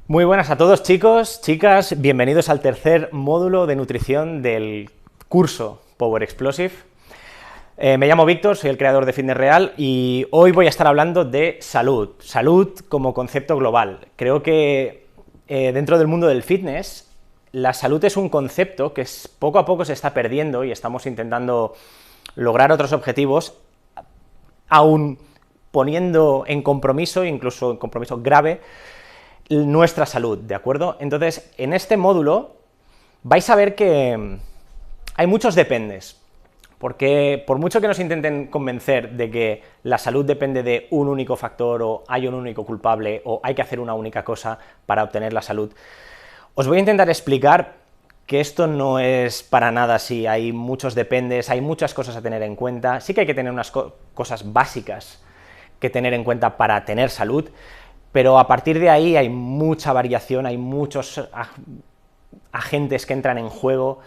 Muy buenas a todos, chicos, chicas, bienvenidos al tercer módulo de nutrición del curso Power Explosive. Me llamo Víctor, soy el creador de Fitness Real y hoy voy a estar hablando de salud, salud como concepto global. Creo que dentro del mundo del fitness, la salud es un concepto que poco a poco se está perdiendo y estamos intentando lograr otros objetivos, aún poniendo en compromiso, incluso en compromiso grave, nuestra salud, ¿de acuerdo? Entonces, en este módulo vais a ver que hay muchos dependes, porque por mucho que nos intenten convencer de que la salud depende de un único factor, o hay un único culpable, o hay que hacer una única cosa para obtener la salud, os voy a intentar explicar que esto no es para nada así. Hay muchos dependes, hay muchas cosas a tener en cuenta, sí que hay que tener unas cosas básicas que tener en cuenta para tener salud, pero a partir de ahí hay mucha variación, hay muchos agentes que entran en juego.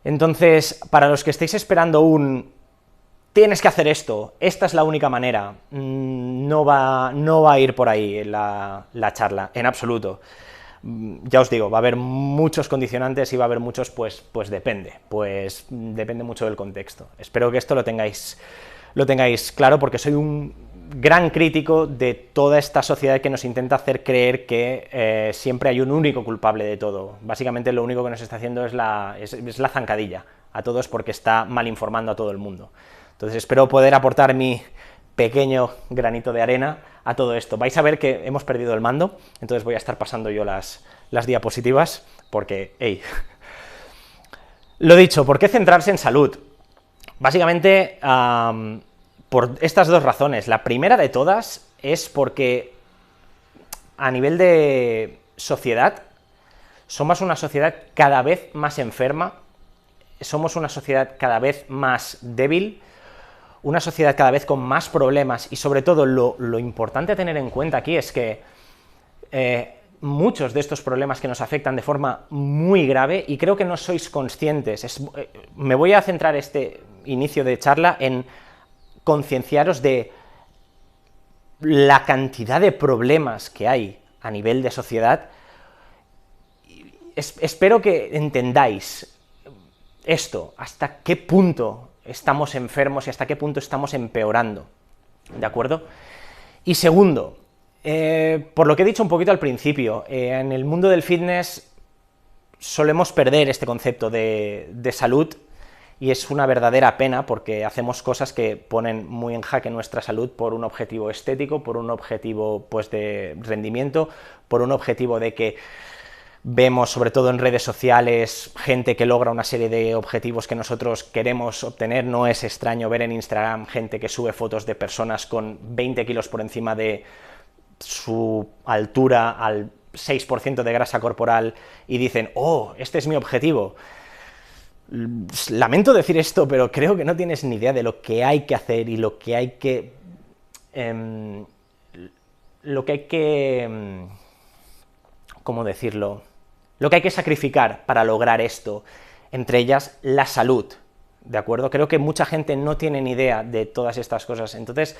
Entonces, para los que estéis esperando tienes que hacer esto, esta es la única manera, no va a ir por ahí la charla, en absoluto. Ya os digo, va a haber muchos condicionantes y va a haber muchos, pues depende mucho del contexto. Espero que esto lo tengáis claro, porque soy un gran crítico de toda esta sociedad que nos intenta hacer creer que siempre hay un único culpable de todo. Básicamente lo único que nos está haciendo es la zancadilla a todos, porque está mal informando a todo el mundo. Entonces espero poder aportar mi pequeño granito de arena a todo esto. Vais a ver que hemos perdido el mando, entonces voy a estar pasando yo las diapositivas, porque, hey, lo dicho, ¿por qué centrarse en salud? Básicamente, por estas dos razones. La primera de todas es porque a nivel de sociedad somos una sociedad cada vez más enferma, somos una sociedad cada vez más débil, una sociedad cada vez con más problemas, y sobre todo lo importante a tener en cuenta aquí es que muchos de estos problemas que nos afectan de forma muy grave, y creo que no sois conscientes, me voy a centrar este inicio de charla en concienciaros de la cantidad de problemas que hay a nivel de sociedad. Espero que entendáis esto, hasta qué punto estamos enfermos y hasta qué punto estamos empeorando, ¿de acuerdo? Y segundo, por lo que he dicho un poquito al principio, en el mundo del fitness solemos perder este concepto de salud, y es una verdadera pena, porque hacemos cosas que ponen muy en jaque nuestra salud por un objetivo estético, por un objetivo pues de rendimiento, por un objetivo de que vemos, sobre todo en redes sociales, gente que logra una serie de objetivos que nosotros queremos obtener. No es extraño ver en Instagram gente que sube fotos de personas con 20 kilos por encima de su altura, al 6% de grasa corporal, y dicen, oh, este es mi objetivo. Lamento decir esto, pero creo que no tienes ni idea de lo que hay que hacer y lo que hay que ¿cómo decirlo? Lo que hay que sacrificar para lograr esto, entre ellas la salud, ¿de acuerdo? Creo que mucha gente no tiene ni idea de todas estas cosas. Entonces,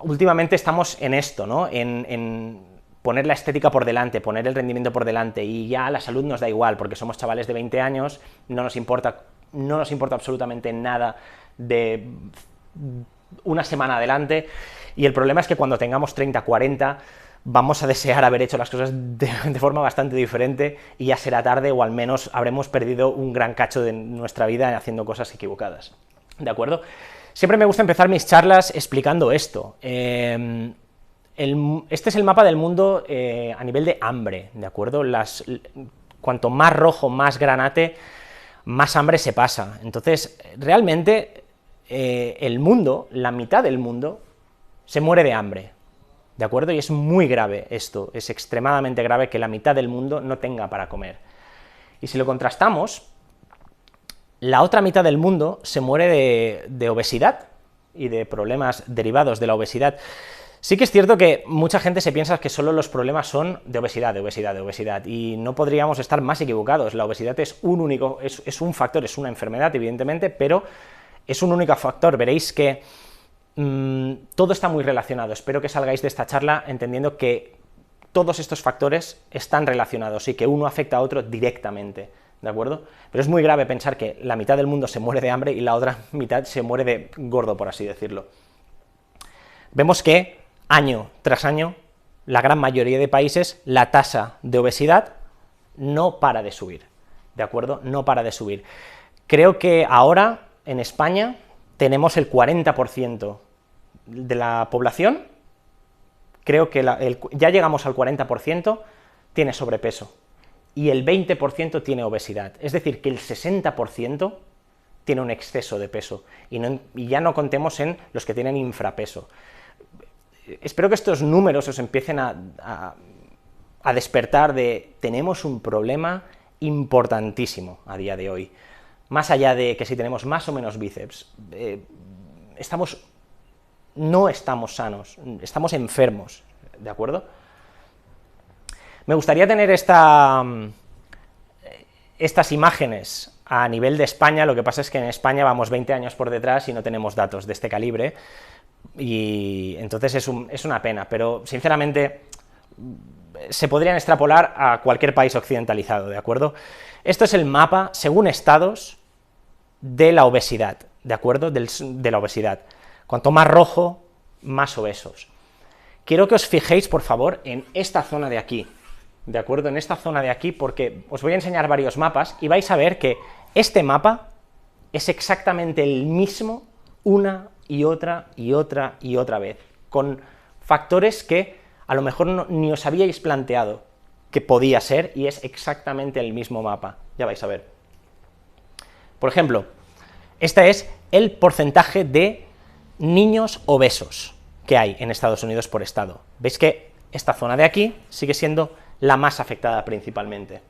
últimamente estamos en esto, ¿no? En poner la estética por delante, poner el rendimiento por delante, y ya la salud nos da igual, porque somos chavales de 20 años, no nos importa absolutamente nada de una semana adelante, y el problema es que cuando tengamos 30, 40, vamos a desear haber hecho las cosas de forma bastante diferente, y ya será tarde, o al menos habremos perdido un gran cacho de nuestra vida haciendo cosas equivocadas, ¿de acuerdo? Siempre me gusta empezar mis charlas explicando esto. Este es el mapa del mundo a nivel de hambre, ¿de acuerdo? Cuanto más rojo, más granate, más hambre se pasa. Entonces, realmente, el mundo, la mitad del mundo, se muere de hambre, ¿de acuerdo? Y es muy grave esto, es extremadamente grave que la mitad del mundo no tenga para comer. Y si lo contrastamos, la otra mitad del mundo se muere de obesidad y de problemas derivados de la obesidad. Sí que es cierto que mucha gente se piensa que solo los problemas son de obesidad, y no podríamos estar más equivocados. La obesidad es un factor, es una enfermedad, evidentemente, pero es un único factor. Veréis que todo está muy relacionado. Espero que salgáis de esta charla entendiendo que todos estos factores están relacionados y que uno afecta a otro directamente, ¿de acuerdo? Pero es muy grave pensar que la mitad del mundo se muere de hambre y la otra mitad se muere de gordo, por así decirlo. Vemos que año tras año, la gran mayoría de países, la tasa de obesidad no para de subir, ¿de acuerdo? No para de subir. Creo que ahora, en España, tenemos el 40% de la población, creo que ya llegamos al 40%, tiene sobrepeso, y el 20% tiene obesidad, es decir, que el 60% tiene un exceso de peso, y ya no contemos en los que tienen infrapeso. Espero que estos números os empiecen a despertar de tenemos un problema importantísimo a día de hoy. Más allá de que si tenemos más o menos bíceps, no estamos sanos, estamos enfermos, ¿de acuerdo? Me gustaría tener estas imágenes a nivel de España, lo que pasa es que en España vamos 20 años por detrás y no tenemos datos de este calibre, y entonces es una pena, pero sinceramente se podrían extrapolar a cualquier país occidentalizado, ¿de acuerdo? Esto es el mapa, según estados, de la obesidad, ¿de acuerdo? De la obesidad. Cuanto más rojo, más obesos. Quiero que os fijéis, por favor, en esta zona de aquí, ¿de acuerdo? En esta zona de aquí, porque os voy a enseñar varios mapas y vais a ver que este mapa es exactamente el mismo una y otra y otra y otra vez, con factores que a lo mejor ni os habíais planteado que podía ser, y es exactamente el mismo mapa, ya vais a ver. Por ejemplo, este es el porcentaje de niños obesos que hay en Estados Unidos por estado. Veis que esta zona de aquí sigue siendo la más afectada principalmente.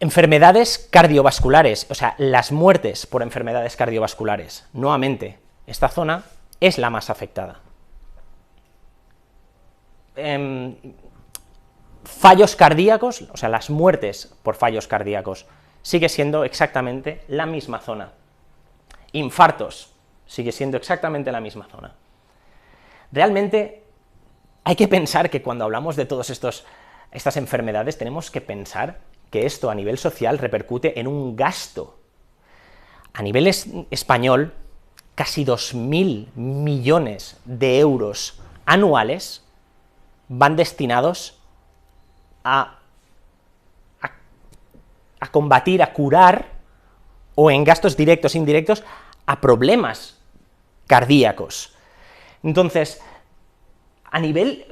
Enfermedades cardiovasculares, o sea, las muertes por enfermedades cardiovasculares. Nuevamente, esta zona es la más afectada. Fallos cardíacos, o sea, las muertes por fallos cardíacos, sigue siendo exactamente la misma zona. Infartos, sigue siendo exactamente la misma zona. Realmente hay que pensar que cuando hablamos de todas estas enfermedades, tenemos que pensar que esto a nivel social repercute en un gasto. A nivel español, casi 2.000 millones de euros anuales van destinados a combatir, a curar, o en gastos directos e indirectos, a problemas cardíacos. Entonces, a nivel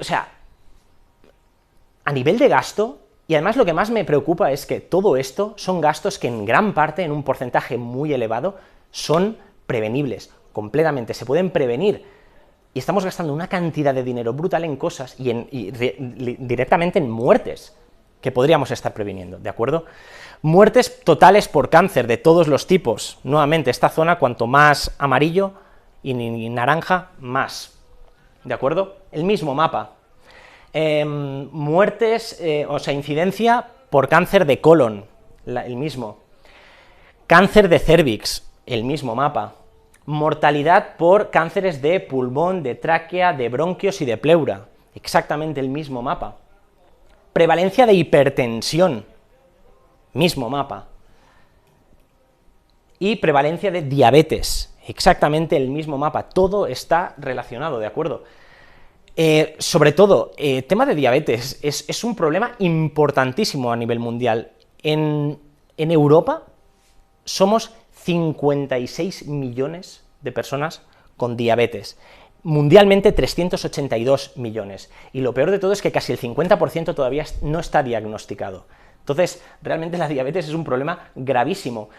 de gasto, y además lo que más me preocupa es que todo esto son gastos que en gran parte, en un porcentaje muy elevado, son prevenibles, completamente, se pueden prevenir, y estamos gastando una cantidad de dinero brutal en cosas y directamente en muertes que podríamos estar previniendo, ¿de acuerdo? Muertes totales por cáncer de todos los tipos. Nuevamente, esta zona, cuanto más amarillo y naranja, más, ¿de acuerdo? El mismo mapa. Muertes, incidencia por cáncer de colon, el mismo. Cáncer de cérvix, el mismo mapa. Mortalidad por cánceres de pulmón, de tráquea, de bronquios y de pleura, exactamente el mismo mapa. Prevalencia de hipertensión, mismo mapa. Y prevalencia de diabetes, exactamente el mismo mapa, todo está relacionado, ¿de acuerdo? Sobre todo, tema de diabetes, es un problema importantísimo a nivel mundial. En Europa somos 56 millones de personas con diabetes, mundialmente 382 millones, y lo peor de todo es que casi el 50% todavía no está diagnosticado. Entonces, realmente la diabetes es un problema gravísimo.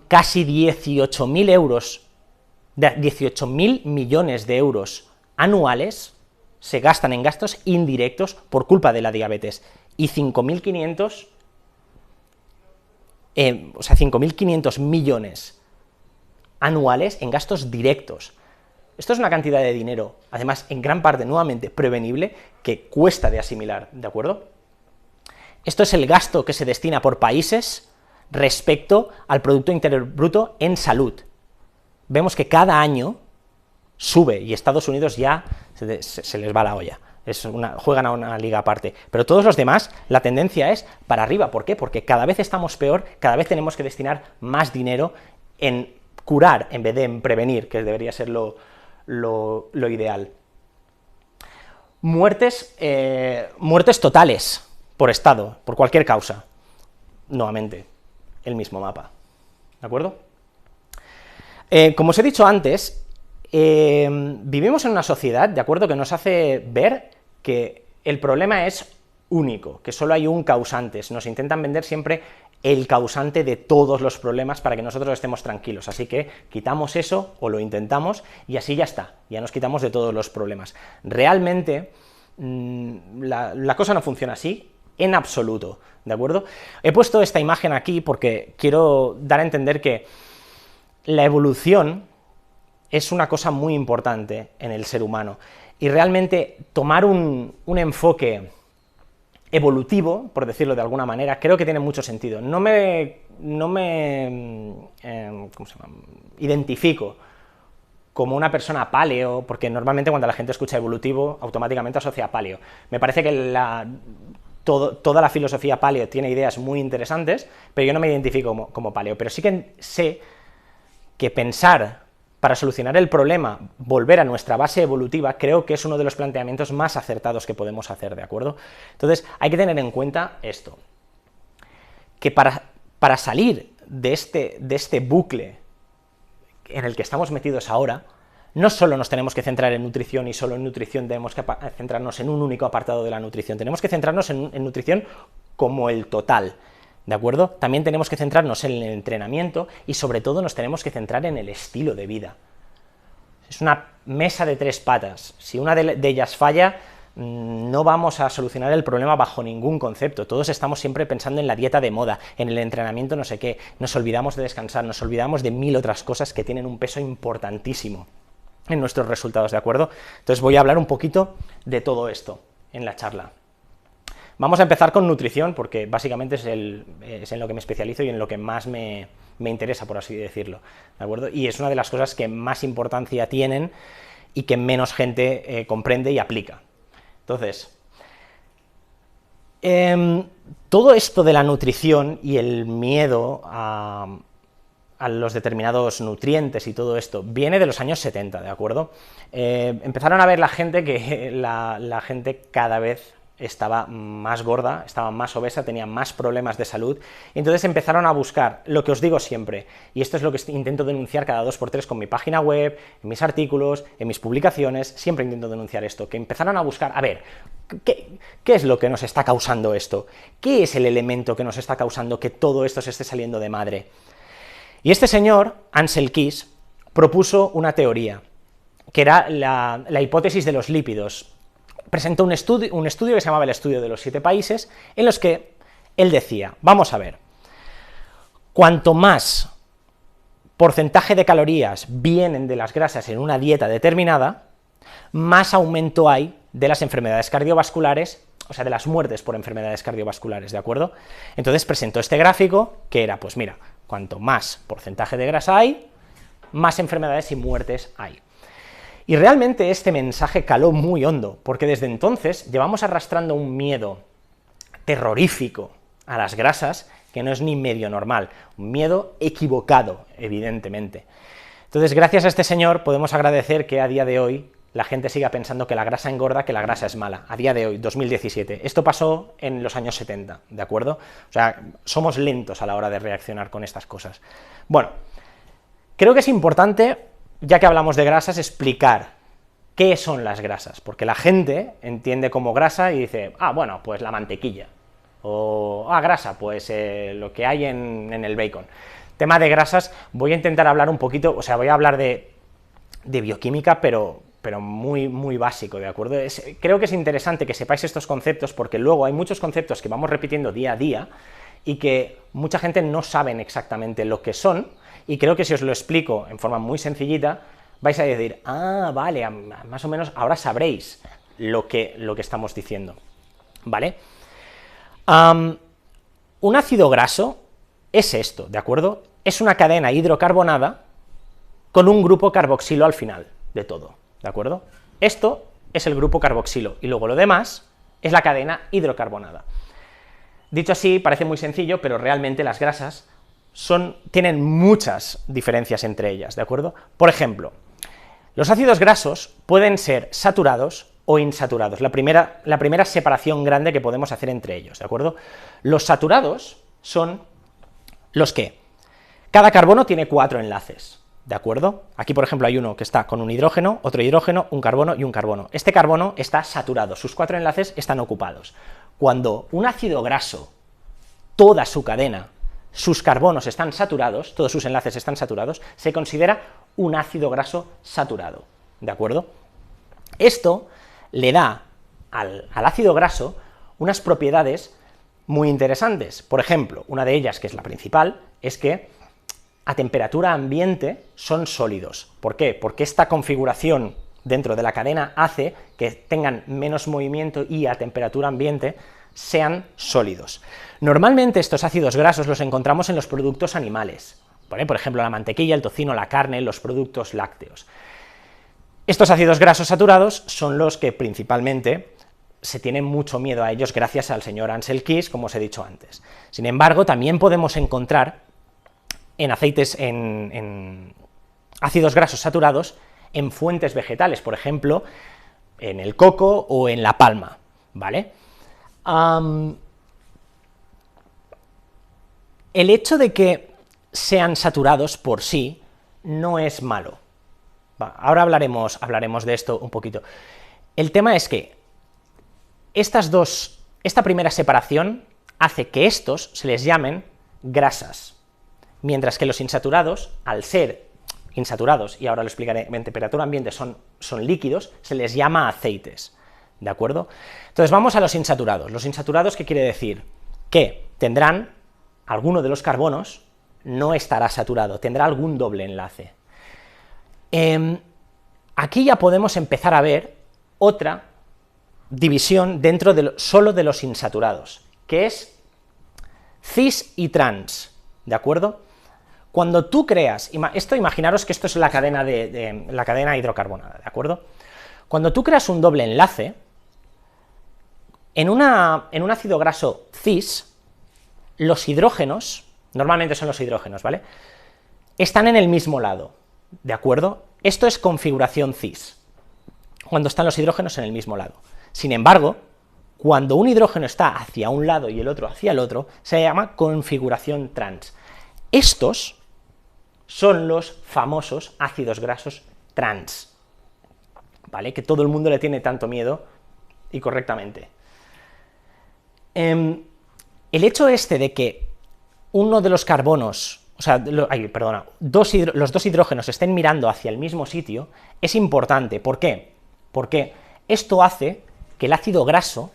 Casi 18.000 millones de euros anuales se gastan en gastos indirectos por culpa de la diabetes, y 5.500 millones anuales en gastos directos. Esto es una cantidad de dinero, además, en gran parte, nuevamente, prevenible, que cuesta de asimilar, ¿de acuerdo? Esto es el gasto que se destina por países respecto al Producto Interior Bruto en salud. Vemos que cada año sube y Estados Unidos ya se les va la olla. Juegan a una liga aparte, pero todos los demás, la tendencia es para arriba. ¿Por qué? Porque cada vez estamos peor, cada vez tenemos que destinar más dinero en curar en vez de en prevenir, que debería ser lo ideal. Muertes totales por estado, por cualquier causa. Nuevamente, el mismo mapa, ¿de acuerdo? Como os he dicho antes, vivimos en una sociedad, ¿de acuerdo?, que nos hace ver que el problema es único, que solo hay un causante. Nos intentan vender siempre el causante de todos los problemas para que nosotros estemos tranquilos, así que quitamos eso, o lo intentamos, y así ya está, ya nos quitamos de todos los problemas. Realmente, la cosa no funciona así, en absoluto, ¿de acuerdo? He puesto esta imagen aquí porque quiero dar a entender que la evolución es una cosa muy importante en el ser humano, y realmente tomar un enfoque evolutivo, por decirlo de alguna manera, creo que tiene mucho sentido. No me ¿cómo se llama?, identifico como una persona paleo, porque normalmente cuando la gente escucha evolutivo, automáticamente asocia a paleo. Me parece que toda la filosofía paleo tiene ideas muy interesantes, pero yo no me identifico como paleo, pero sí que sé que pensar para solucionar el problema, volver a nuestra base evolutiva, creo que es uno de los planteamientos más acertados que podemos hacer, ¿de acuerdo? Entonces, hay que tener en cuenta esto, que para salir de este bucle en el que estamos metidos ahora, no solo nos tenemos que centrar en nutrición y solo en nutrición tenemos que centrarnos en un único apartado de la nutrición, tenemos que centrarnos en nutrición como el total, ¿de acuerdo? También tenemos que centrarnos en el entrenamiento y sobre todo nos tenemos que centrar en el estilo de vida. Es una mesa de tres patas, si una de ellas falla, no vamos a solucionar el problema bajo ningún concepto. Todos estamos siempre pensando en la dieta de moda, en el entrenamiento no sé qué, nos olvidamos de descansar, nos olvidamos de mil otras cosas que tienen un peso importantísimo en nuestros resultados, ¿de acuerdo? Entonces voy a hablar un poquito de todo esto en la charla. Vamos a empezar con nutrición, porque básicamente es en lo que me especializo y en lo que más me interesa, por así decirlo, ¿de acuerdo? Y es una de las cosas que más importancia tienen y que menos gente comprende y aplica. Entonces, todo esto de la nutrición y el miedo a los determinados nutrientes y todo esto, viene de los años 70, ¿de acuerdo? Empezaron a ver la gente que la gente cada vez estaba más gorda, estaba más obesa, tenía más problemas de salud, y entonces empezaron a buscar, lo que os digo siempre, y esto es lo que intento denunciar cada 2x3 con mi página web, en mis artículos, en mis publicaciones, siempre intento denunciar esto, que empezaron a buscar, a ver, ¿qué es lo que nos está causando esto? ¿Qué es el elemento que nos está causando que todo esto se esté saliendo de madre? Y este señor, Ansel Keys, propuso una teoría, que era la hipótesis de los lípidos. Presentó un estudio que se llamaba el estudio de los 7 países, en los que él decía, vamos a ver, cuanto más porcentaje de calorías vienen de las grasas en una dieta determinada, más aumento hay de las enfermedades cardiovasculares, o sea, de las muertes por enfermedades cardiovasculares, ¿de acuerdo? Entonces presentó este gráfico, que era, pues mira, cuanto más porcentaje de grasa hay, más enfermedades y muertes hay. Y realmente este mensaje caló muy hondo, porque desde entonces llevamos arrastrando un miedo terrorífico a las grasas que no es ni medio normal, un miedo equivocado, evidentemente. Entonces, gracias a este señor podemos agradecer que a día de hoy la gente siga pensando que la grasa engorda, que la grasa es mala, a día de hoy, 2017. Esto pasó en los años 70, ¿de acuerdo? O sea, somos lentos a la hora de reaccionar con estas cosas. Bueno, creo que es importante, ya que hablamos de grasas, explicar qué son las grasas, porque la gente entiende como grasa y dice, ah, bueno, pues la mantequilla, o, grasa, pues lo que hay en el bacon. Tema de grasas, voy a intentar hablar un poquito, o sea, voy a hablar de bioquímica, pero muy, muy básico, ¿de acuerdo? Creo que es interesante que sepáis estos conceptos, porque luego hay muchos conceptos que vamos repitiendo día a día, y que mucha gente no sabe exactamente lo que son, y creo que si os lo explico en forma muy sencillita, vais a decir, ah, vale, más o menos ahora sabréis lo que estamos diciendo, ¿vale? Un ácido graso es esto, ¿de acuerdo? Es una cadena hidrocarbonada con un grupo carboxilo al final de todo, ¿de acuerdo? Esto es el grupo carboxilo, y luego lo demás es la cadena hidrocarbonada. Dicho así, parece muy sencillo, pero realmente las grasas tienen muchas diferencias entre ellas, ¿de acuerdo? Por ejemplo, los ácidos grasos pueden ser saturados o insaturados, la primera separación grande que podemos hacer entre ellos, ¿de acuerdo? Los saturados son los que cada carbono tiene 4 enlaces, ¿de acuerdo? Aquí, por ejemplo, hay uno que está con un hidrógeno, otro hidrógeno, un carbono y un carbono. Este carbono está saturado, sus 4 enlaces están ocupados. Cuando un ácido graso, toda su cadena, sus carbonos están saturados, todos sus enlaces están saturados, se considera un ácido graso saturado, ¿de acuerdo? Esto le da al ácido graso unas propiedades muy interesantes. Por ejemplo, una de ellas, que es la principal, es que a temperatura ambiente son sólidos. ¿Por qué? Porque esta configuración dentro de la cadena hace que tengan menos movimiento y a temperatura ambiente sean sólidos. Normalmente estos ácidos grasos los encontramos en los productos animales, ¿vale? Por ejemplo, la mantequilla, el tocino, la carne, los productos lácteos. Estos ácidos grasos saturados son los que principalmente se tiene mucho miedo a ellos gracias al señor Ansel Keys, como os he dicho antes. Sin embargo, también podemos encontrar en aceites, en ácidos grasos saturados, en fuentes vegetales, por ejemplo, en el coco o en la palma, ¿vale? El hecho de que sean saturados por sí no es malo. Ahora hablaremos de esto un poquito. El tema es que esta primera separación hace que estos se les llamen grasas, mientras que los insaturados, al ser insaturados, y ahora lo explicaré, en temperatura ambiente son líquidos, se les llama aceites, ¿de acuerdo? Entonces vamos a los insaturados. Los insaturados, ¿qué quiere decir? Que tendrán, alguno de los carbonos no estará saturado, tendrá algún doble enlace. Aquí ya podemos empezar a ver otra división dentro solo de los insaturados, que es cis y trans, ¿de acuerdo? Cuando tú creas, imaginaros que esto es la cadena la cadena hidrocarbonada, ¿de acuerdo? Cuando tú creas un doble enlace, en un ácido graso cis, los hidrógenos, normalmente son los hidrógenos, ¿vale?, están en el mismo lado, ¿de acuerdo? Esto es configuración cis, cuando están los hidrógenos en el mismo lado. Sin embargo, cuando un hidrógeno está hacia un lado y el otro hacia el otro, se llama configuración trans. Estos son los famosos ácidos grasos trans, ¿vale?, que todo el mundo le tiene tanto miedo, y correctamente. El hecho este de que uno de los carbonos, los dos hidrógenos estén mirando hacia el mismo sitio, es importante. ¿Por qué? Porque esto hace que el ácido graso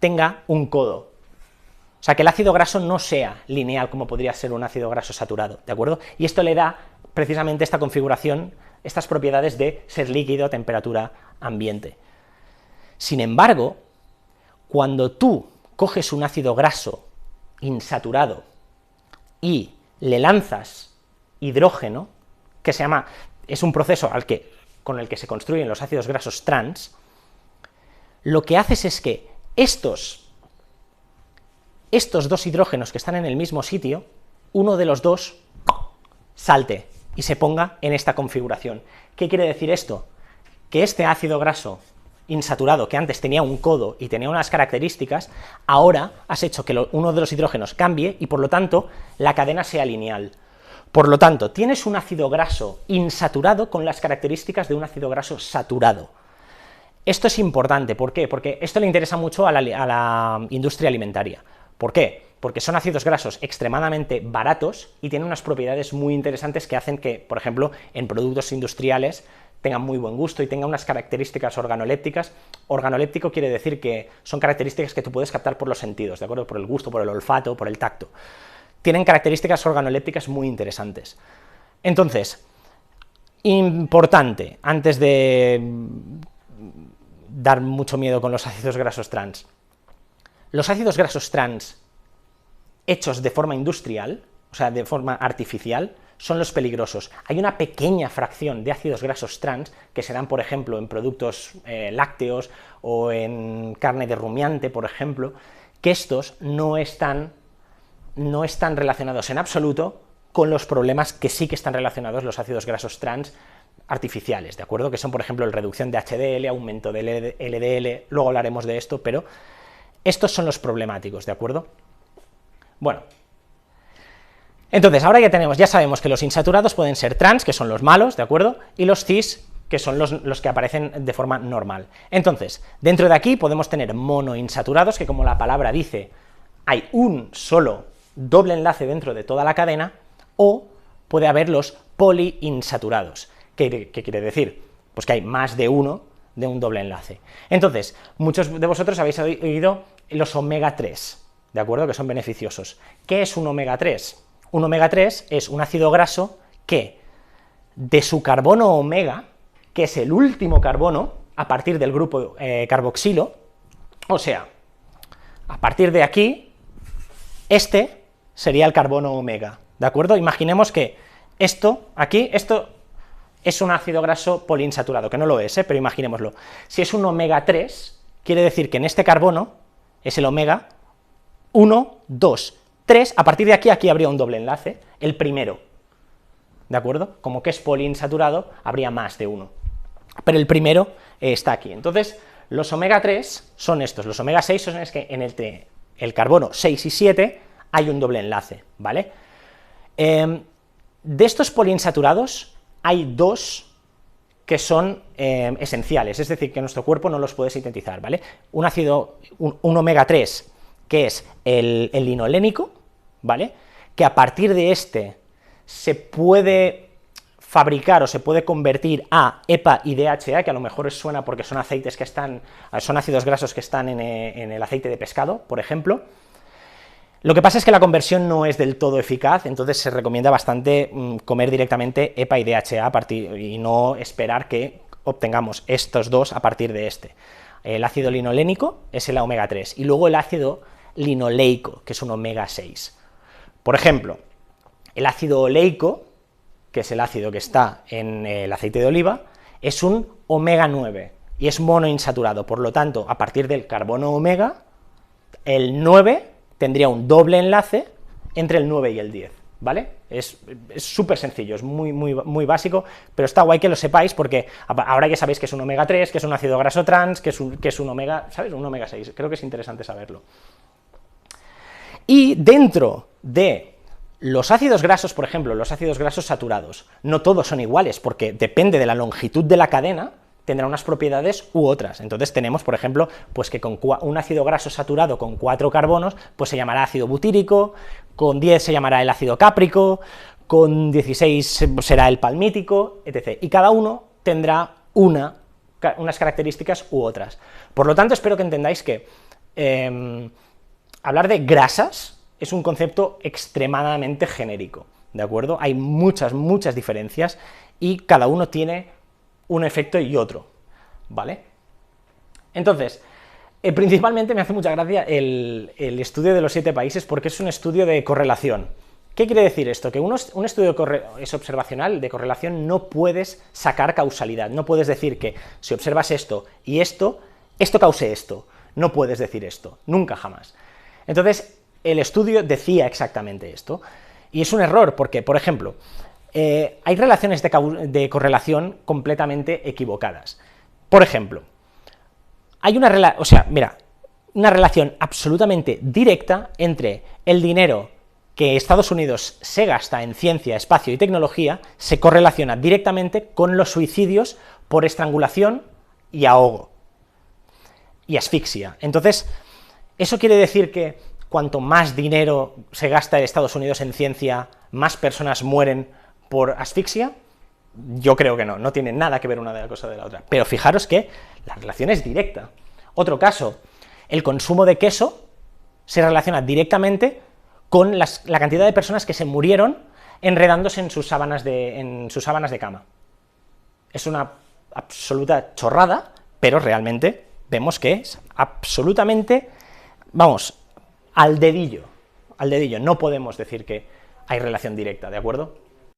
tenga un codo. O sea, que el ácido graso no sea lineal como podría ser un ácido graso saturado, ¿de acuerdo? Y esto le da precisamente esta configuración, estas propiedades de ser líquido a temperatura ambiente. Sin embargo, cuando tú coges un ácido graso insaturado y le lanzas hidrógeno, que es un proceso con el que se construyen los ácidos grasos trans, lo que haces es que estos dos hidrógenos que están en el mismo sitio, uno de los dos salte y se ponga en esta configuración. ¿Qué quiere decir esto? Que este ácido graso insaturado, que antes tenía un codo y tenía unas características, ahora has hecho que uno de los hidrógenos cambie y por lo tanto la cadena sea lineal. Por lo tanto, tienes un ácido graso insaturado con las características de un ácido graso saturado. Esto es importante, ¿por qué? Porque esto le interesa mucho a la industria alimentaria. ¿Por qué? Porque son ácidos grasos extremadamente baratos y tienen unas propiedades muy interesantes que hacen que, por ejemplo, en productos industriales tengan muy buen gusto y tengan unas características organolépticas. Organoléptico quiere decir que son características que tú puedes captar por los sentidos, ¿de acuerdo? Por el gusto, por el olfato, por el tacto. Tienen características organolépticas muy interesantes. Entonces, importante, antes de dar mucho miedo con los ácidos grasos trans, los ácidos grasos trans hechos de forma industrial o sea, de forma artificial, son los peligrosos. Hay una pequeña fracción de ácidos grasos trans que se dan, por ejemplo, en productos lácteos o en carne de rumiante, por ejemplo, que estos no están relacionados en absoluto con los problemas que sí que están relacionados los ácidos grasos trans artificiales, ¿de acuerdo? Que son, por ejemplo, reducción de HDL, aumento de LDL, luego hablaremos de esto, pero estos son los problemáticos, ¿de acuerdo? Bueno, entonces, ahora ya sabemos que los insaturados pueden ser trans, que son los malos, ¿de acuerdo? Y los cis, que son los que aparecen de forma normal. Entonces, dentro de aquí podemos tener monoinsaturados, que como la palabra dice, hay un solo doble enlace dentro de toda la cadena, o puede haber los poliinsaturados. ¿Qué quiere decir? Pues que hay más de uno de un doble enlace. Entonces, muchos de vosotros habéis oído los omega 3, ¿de acuerdo? Que son beneficiosos. ¿Qué es un omega 3? Un omega 3 es un ácido graso que, de su carbono omega, que es el último carbono, a partir del grupo carboxilo, o sea, a partir de aquí, este sería el carbono omega, ¿de acuerdo? Imaginemos que esto es un ácido graso poliinsaturado, que no lo es, pero imaginémoslo. Si es un omega 3, quiere decir que en este carbono es el omega 1, 2, 3, a partir de aquí habría un doble enlace, el primero, ¿de acuerdo? Como que es poliinsaturado, habría más de uno, pero el primero está aquí. Entonces, los omega 3 son estos, los omega 6 son que en el carbono 6 y 7 hay un doble enlace, ¿vale? De estos poliinsaturados hay dos que son esenciales, es decir, que nuestro cuerpo no los puede sintetizar, ¿vale? Un omega 3, que es el linolénico, ¿vale? Que a partir de este se puede fabricar o se puede convertir a EPA y DHA, que a lo mejor os suena porque son aceites que son ácidos grasos que están en el aceite de pescado, por ejemplo. Lo que pasa es que la conversión no es del todo eficaz, entonces se recomienda bastante comer directamente EPA y DHA y no esperar que obtengamos estos dos a partir de este. El ácido linolénico es el omega 3 y luego el ácido linoleico, que es un omega 6. Por ejemplo, el ácido oleico, que es el ácido que está en el aceite de oliva, es un omega 9 y es monoinsaturado, por lo tanto, a partir del carbono omega, el 9 tendría un doble enlace entre el 9 y el 10, ¿vale? Es súper sencillo, es muy básico, pero está guay que lo sepáis porque ahora ya sabéis que es un omega 3, que es un ácido graso trans, que es un omega, ¿sabes? Un omega 6, creo que es interesante saberlo. Y dentro de los ácidos grasos, por ejemplo, los ácidos grasos saturados, no todos son iguales, porque depende de la longitud de la cadena, tendrá unas propiedades u otras. Entonces tenemos, por ejemplo, pues que con un ácido graso saturado con 4 carbonos, pues se llamará ácido butírico, con 10 se llamará el ácido cáprico, con 16 será el palmítico, etc. Y cada uno tendrá unas características u otras. Por lo tanto, espero que entendáis que hablar de grasas es un concepto extremadamente genérico, ¿de acuerdo? Hay muchas diferencias y cada uno tiene un efecto y otro, ¿vale? Entonces, principalmente me hace mucha gracia el estudio de los 7 países porque es un estudio de correlación. ¿Qué quiere decir esto? Que un estudio es observacional, de correlación, no puedes sacar causalidad, no puedes decir que si observas esto y esto cause esto, no puedes decir esto, nunca jamás. Entonces, el estudio decía exactamente esto, y es un error porque, por ejemplo, hay relaciones de correlación completamente equivocadas. Por ejemplo, hay una relación absolutamente directa entre el dinero que Estados Unidos se gasta en ciencia, espacio y tecnología, se correlaciona directamente con los suicidios por estrangulación y ahogo y asfixia. Entonces, ¿eso quiere decir que cuanto más dinero se gasta en Estados Unidos en ciencia, más personas mueren por asfixia? Yo creo que no tiene nada que ver una de la cosa de la otra. Pero fijaros que la relación es directa. Otro caso, el consumo de queso se relaciona directamente con la cantidad de personas que se murieron enredándose en sus sábanas de cama. Es una absoluta chorrada, pero realmente vemos que es absolutamente, vamos, al dedillo. No podemos decir que hay relación directa, ¿de acuerdo?